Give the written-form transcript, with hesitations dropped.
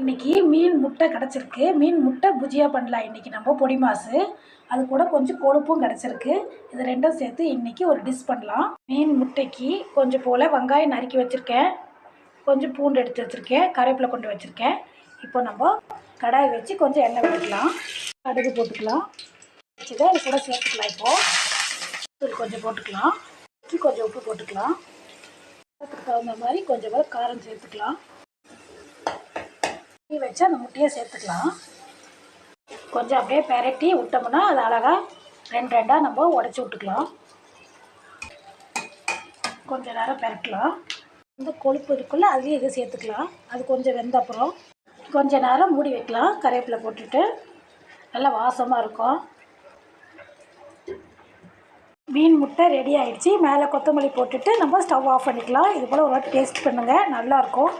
இன்றைக்கி மீன் முட்டை கிடச்சிருக்கு. மீன் முட்டை புஜியா பண்ணலாம் இன்றைக்கி நம்ம பொடி மாசு. அது கூட கொஞ்சம் கொழுப்பும் கிடச்சிருக்கு. இது ரெண்டும் சேர்த்து இன்றைக்கி ஒரு டிஷ் பண்ணலாம். மீன் முட்டைக்கு கொஞ்சம் போல் வெங்காயம் நறுக்கி வச்சுருக்கேன், கொஞ்சம் பூண்டு எடுத்து வச்சுருக்கேன், கருவேப்பிலை கொண்டு வச்சுருக்கேன். இப்போ நம்ம கடாய் வச்சு கொஞ்சம் எண்ணெய் விட்டுக்கலாம், கடுகு போட்டுக்கலாம், வச்சுட்டு அது கூட சேர்த்துக்கலாம். இப்போது தூள் கொஞ்சம் போட்டுக்கலாம், கொஞ்சம் உப்பு போட்டுக்கலாம், அதுக்கு தகுந்த மாதிரி கொஞ்சம் காரம் சேர்த்துக்கலாம். வச்சு அந்த முட்டையை சேர்த்துக்கலாம். கொஞ்சம் அப்படியே பெரட்டி விட்டோம்னா அது அழகாக ரெண்டாக நம்ம உடச்சி விட்டுக்கலாம். கொஞ்சம் நேரம் பெரட்டலாம். இந்த கொழுப்பு இருக்குள்ள அதுலேயும் இதை சேர்த்துக்கலாம். அது கொஞ்சம் வெந்த அப்புறம் கொஞ்சம் நேரம் மூடி வைக்கலாம். கருவேப்பிலை போட்டுட்டு நல்லா வாசமாக இருக்கும். மீன் முட்டை ரெடி ஆகிடுச்சி. மேலே கொத்தமல்லி போட்டுட்டு நம்ம ஸ்டவ் ஆஃப் பண்ணிக்கலாம். இது போல் ஒரு வாட்டி டேஸ்ட் பண்ணுங்கள், நல்லாயிருக்கும்.